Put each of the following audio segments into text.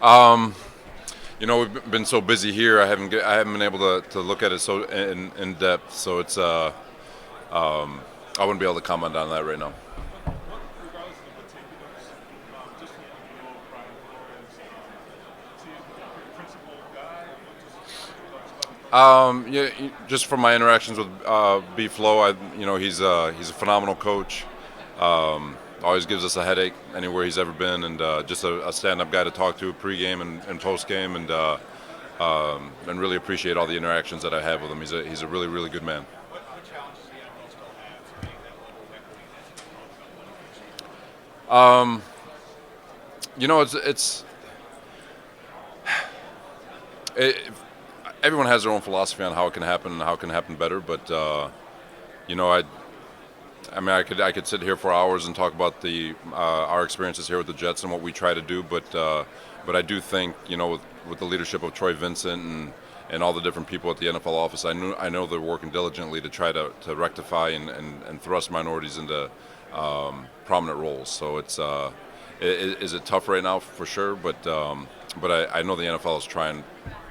Um, we've been so busy here. I haven't been able to look at it so in depth. So it's I wouldn't be able to comment on that right now. Regardless of the particulars, just from what you know of Brian Flores, is he a pretty principled guy? What your thoughts about him? Yeah, just from my interactions with B Flow, he's a phenomenal coach. Always gives us a headache anywhere he's ever been, and just a stand-up guy to talk to pregame and postgame, and really appreciate all the interactions that I have with him. He's a really really good man. What challenges the NFL still have to make that level of equity that you talked about with officials? It's it, everyone has their own philosophy on how it can happen and how it can happen better, but you know, I could sit here for hours and talk about the our experiences here with the Jets and what we try to do, but I do think with the leadership of Troy Vincent and all the different people at the NFL office, I know they're working diligently to try to rectify and thrust minorities into prominent roles. So is it tough right now for sure, but I know the NFL is trying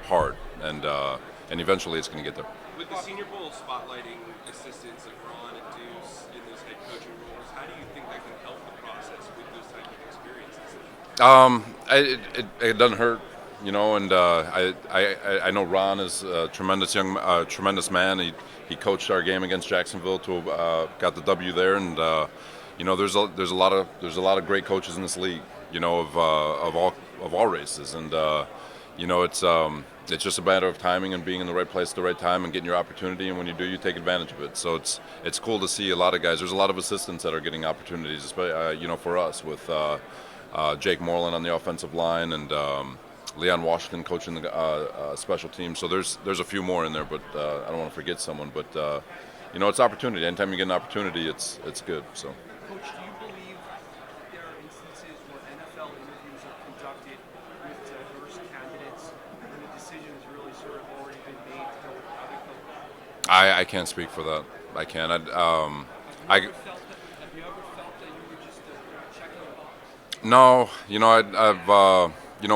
hard, and eventually it's going to get there. With the Senior Bowl spotlighting assistants like Ron and Deuce in those head coaching roles, how do you think that can help the process with those type of experiences? It doesn't hurt, and I know Ron is a tremendous man. He coached our game against Jacksonville to got the W there, and there's a lot of great coaches in this league, of all races, and it's just a matter of timing and being in the right place at the right time and getting your opportunity. And when you do, you take advantage of it. So it's cool to see a lot of guys. There's a lot of assistants that are getting opportunities, especially for us with Jake Moreland on the offensive line and Leon Washington coaching the special teams. So there's a few more in there, but I don't want to forget someone. But it's opportunity. Anytime you get an opportunity, it's good. So. Coach, do you believe there are instances where NFL interviews are conducted with diverse candidates and the decision has really sort of already been made to go with other coaches? I can't speak for that. I can't. Have you ever felt that you were just checking a box? No, I've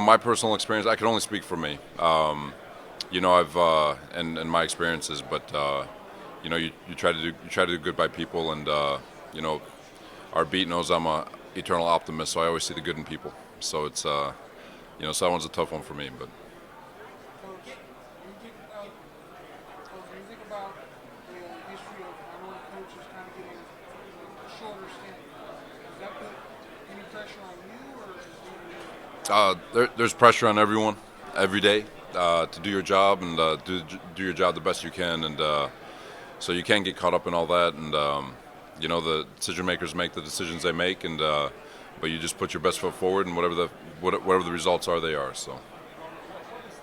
my personal experience. I can only speak for me. I've and my experiences, but you try to do good by people, and our beat knows I'm a eternal optimist, so I always see the good in people. So it's so that one's a tough one for me, but. Coach, when you think about the history of minority coaches kind of getting a shorter stint, does that put any pressure on you, or is There's pressure on everyone every day to do your job and do your job the best you can, and so you can't get caught up in all that. And the decision makers make the decisions they make, and but you just put your best foot forward, and whatever the results are, they are. So. What is the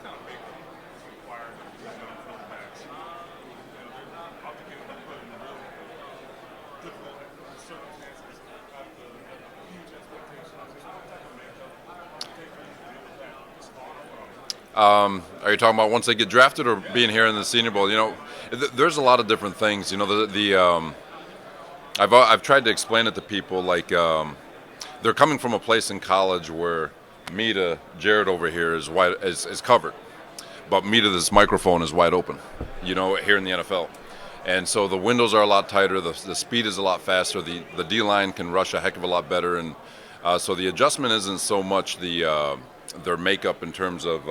kind of makeup that's required to be young quarterbacks? They're often getting put in really difficult circumstances, have the huge expectations. What type of makeup does it take for you to deal with that this far? Are you talking about once they get drafted or being here in the Senior Bowl? There's a lot of different things. I've tried to explain it to people like they're coming from a place in college where me to Jared over here is covered, but me to this microphone is wide open. Here in the NFL, and so the windows are a lot tighter. The speed is a lot faster. The D line can rush a heck of a lot better, and so the adjustment isn't so much their makeup in terms of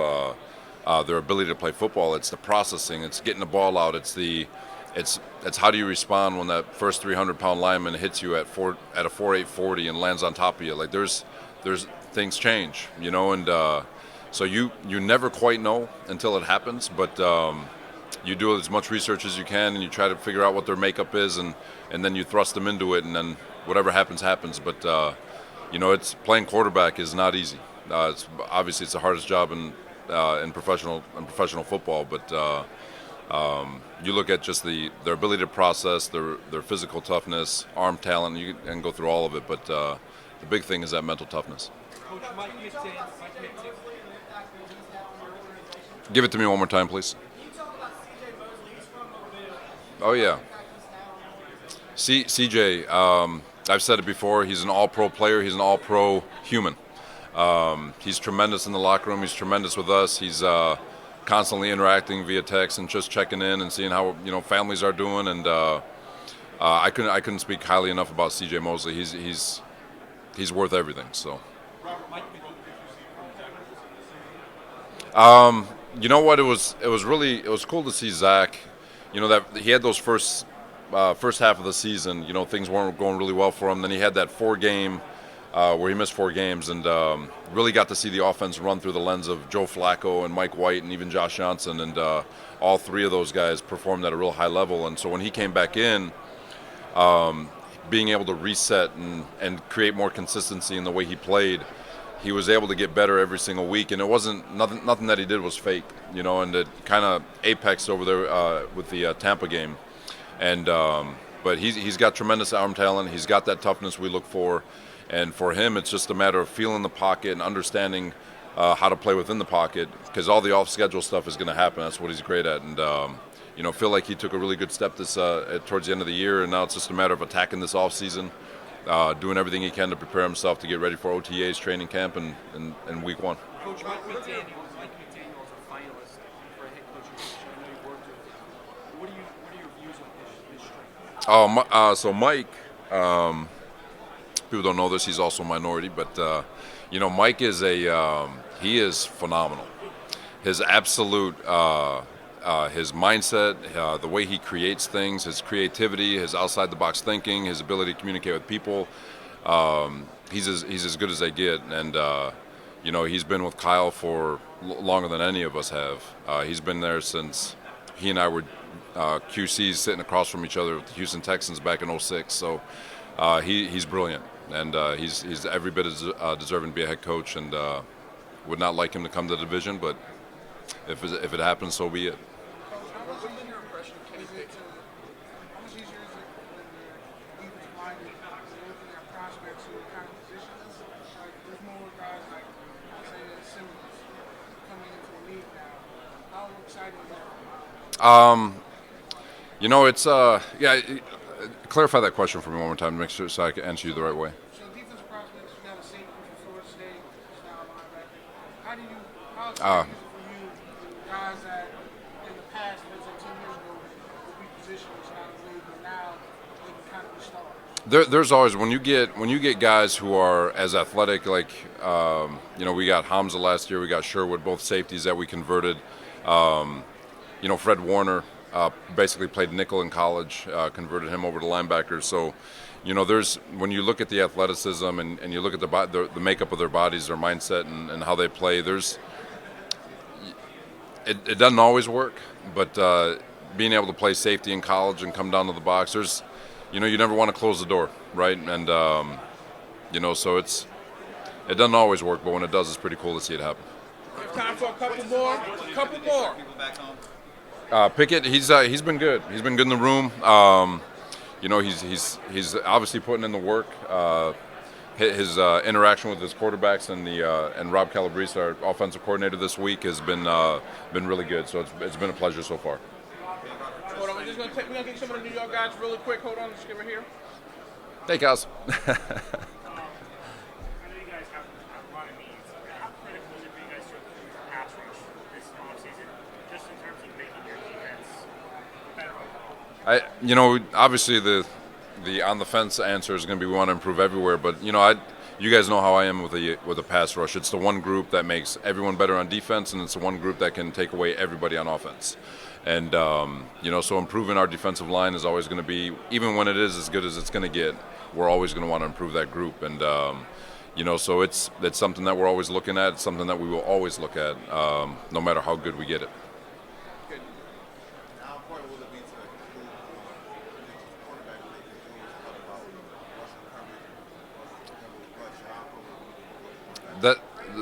their ability to play football. It's the processing. It's getting the ball out. It's how do you respond when that first 300-pound lineman hits you at a 4.8 40 and lands on top of you. Like there's things change, and so you never quite know until it happens. But you do as much research as you can, and you try to figure out what their makeup is, and then you thrust them into it, and then whatever happens. But it's playing quarterback is not easy. It's the hardest job in professional football, but you look at just their ability to process, their physical toughness, arm talent, you can go through all of it, but the big thing is that mental toughness. Coach Mike Mixon. Give it to me one more time, please. Oh yeah, CJ. I've said it before. He's an all-pro player. He's an all-pro human. He's tremendous in the locker room. He's tremendous with us. He's constantly interacting via text and just checking in and seeing how families are doing. And I couldn't speak highly enough about C.J. Mosley. He's worth everything. So. You know what? It was cool to see Zach. That he had those first half of the season. Things weren't going really well for him. Then he had that 4-game where he missed 4 games, and really got to see the offense run through the lens of Joe Flacco and Mike White and even Josh Johnson, and all 3 of those guys performed at a real high level. And so when he came back in, being able to reset and create more consistency in the way he played, he was able to get better every single week, and it wasn't nothing that he did was fake, and it kind of apexed over there with the Tampa game, and but he's got tremendous arm talent. He's got that toughness we look for, and for him, it's just a matter of feeling the pocket and understanding how to play within the pocket, because all the off-schedule stuff is going to happen. That's what he's great at, and feel like he took a really good step this towards the end of the year, and now it's just a matter of attacking this off season. Doing everything he can to prepare himself to get ready for OTA's training camp and week 1. Coach Mike McDaniel is a finalist for a head coaching position. I know you worked with him. What are your views on his strength? So Mike, people don't know this. He's also a minority, but Mike is he is phenomenal. His absolute. His mindset, the way he creates things, his creativity, his outside-the-box thinking, his ability to communicate with people, he's as good as they get. And, he's been with Kyle for longer than any of us have. He's been there since he and I were QCs sitting across from each other with the Houston Texans back in '06. So he's brilliant, and he's every bit as deserving to be a head coach, and would not like him to come to the division, but if it happens, so be it. How much easier is it when the defensive minded looking at prospects who are kind of positions? Like, there's more guys like Isaiah Simmons coming into the league now. How exciting is It's clarify that question for me one more time to make sure so I can answer you the right way. So defensive prospects, you got a safety from Florida State, who's now a linebacker. How exciting is it for you, guys that in the past, let's say 10 years ago, would be positioned not in the league, but now they can kind of be stars? There's always when you get guys who are as athletic, like we got Hamza last year, we got Sherwood, both safeties that we converted. Fred Warner basically played nickel in college, converted him over to linebacker. So, there's when you look at the athleticism and you look at the makeup of their bodies, their mindset, and how they play. It doesn't always work, but being able to play safety in college and come down to the box, you never want to close the door, right? And so it doesn't always work, but when it does, it's pretty cool to see it happen. We have time for a couple more. Pickett, he's been good. He's been good in the room. He's obviously putting in the work. His interaction with his quarterbacks and Rob Calabrese, our offensive coordinator this week, has been really good. So it's been a pleasure so far. Hold on, we're gonna get some of the New York guys really quick. Hold on, just give it here. Hey, guys. I know you guys have a lot of needs. How critical is it for you guys to improve your pass rush this offseason, just in terms of making your defense better? Obviously the on the fence answer is going to be we want to improve everywhere, but you guys know how I am with a pass rush. It's the one group that makes everyone better on defense, and it's the one group that can take away everybody on offense. And so improving our defensive line is always going to be, even when it is as good as it's going to get, we're always going to want to improve that group. And so it's something that we're always looking at. It's something that we will always look at, no matter how good we get it. How important will it be to include quarterback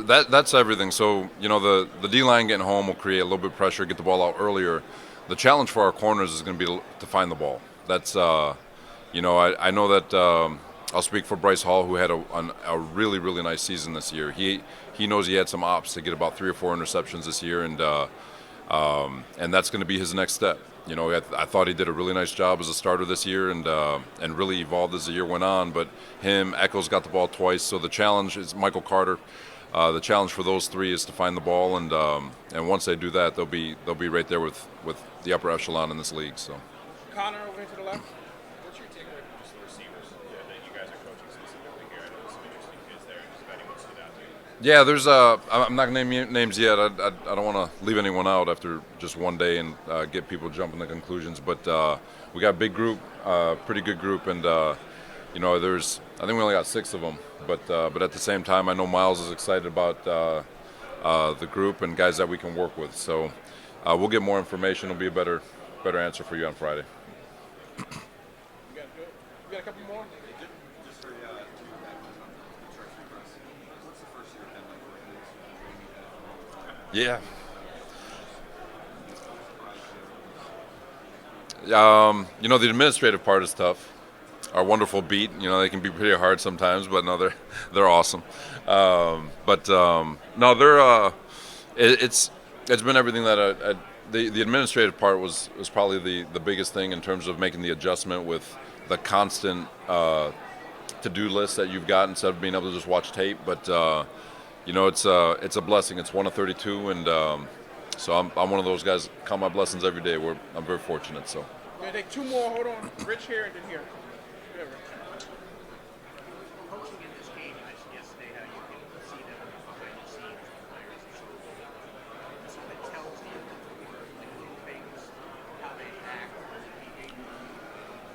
play? That's everything. So the D-line getting home will create a little bit of pressure, get the ball out earlier. The challenge for our corners is going to be to find the ball. That's I know that I'll speak for Bryce Hall, who had a really, really nice season this year. He knows he had some ops to get about 3 or 4 interceptions this year, and that's going to be his next step. I thought he did a really nice job as a starter this year, and really evolved as the year went on. But Echols got the ball twice. So the challenge is Michael Carter. The challenge for those three is to find the ball, and once they do that, they'll be right there with the upper echelon in this league. So. Connor over here to the left. What's your takeaway from just the receivers that you guys are coaching specifically here? I know there's some interesting kids there. Just about anyone stood out to you. Yeah, there's I'm not gonna name names yet. I don't want to leave anyone out after just one day and get people jumping to conclusions. But we got a big group, pretty good group, and I think we only got 6 of them. But at the same time, I know Miles is excited about the group and guys that we can work with. So we'll get more information. It'll be a better answer for you on Friday. You got a couple more? Just for construction press, what's the first year been like for you? Yeah. The administrative part is tough. Our wonderful beat, they can be pretty hard sometimes, but no, they're awesome. It's been everything that the administrative part was probably the biggest thing in terms of making the adjustment with the constant to-do list that you've got instead of being able to just watch tape. But it's a blessing. It's 1 of 32, and so I'm one of those guys. Count my blessings every day. I'm very fortunate. So. We're gonna take 2 more. Hold on. Rich here and then here. Coaching in this game, you mentioned yesterday how you can see them behind the scenes, the players and so forth. This kind of tells you like little things, how they act, behavior,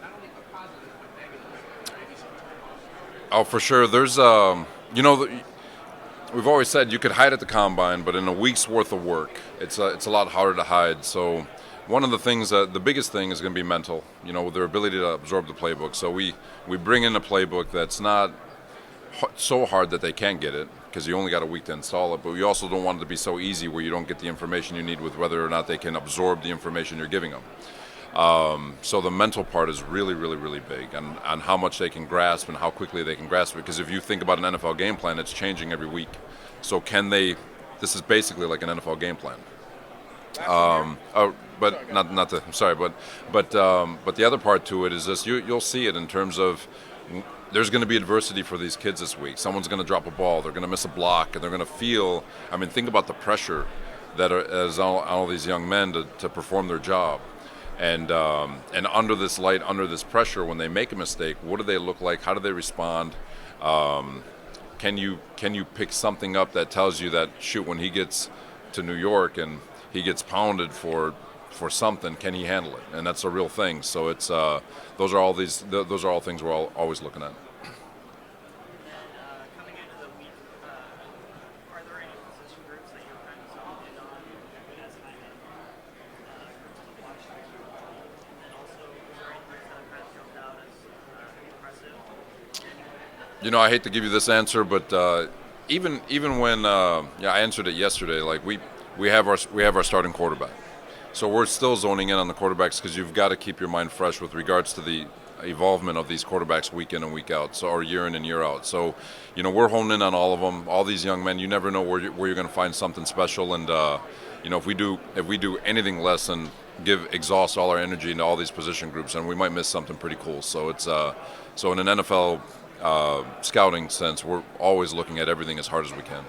not only for positive but negative, maybe sometimes. Oh, for sure. There's we've always said you could hide at the combine, but in a week's worth of work, it's a lot harder to hide. So. One of the things, the biggest thing is going to be mental, with their ability to absorb the playbook. So we bring in a playbook that's not so hard that they can't get it, because you only got a week to install it, but we also don't want it to be so easy where you don't get the information you need with whether or not they can absorb the information you're giving them. So the mental part is really, really, really big on how much they can grasp and how quickly they can grasp it, because if you think about an NFL game plan, it's changing every week. So this is basically like an NFL game plan. But not the. I'm sorry, but the other part to it is this: you'll see it in terms of there's going to be adversity for these kids this week. Someone's going to drop a ball, they're going to miss a block, and they're going to feel. I mean, think about the pressure that is on all these young men to perform their job, and under this light, under this pressure, when they make a mistake, what do they look like? How do they respond? Can you pick something up that tells you that when he gets to New York and he gets pounded for something, can he handle it? And that's a real thing. So it's those are all things we're always looking at. Coming into the week, are there any position groups that you're kind of zoned in on as kind of groups to watch this year? And then also, is there any groups that have kind of jumped out as impressive? I hate to give you this answer, but even when I answered it yesterday, like we have our starting quarterback. So we're still zoning in on the quarterbacks because you've got to keep your mind fresh with regards to the evolvement of these quarterbacks week in and week out, or year in and year out. So, we're honing in on all of them, all these young men. You never know where you're going to find something special, and if we do anything less than exhaust all our energy into all these position groups, then we might miss something pretty cool. So it's so in an NFL scouting sense, we're always looking at everything as hard as we can.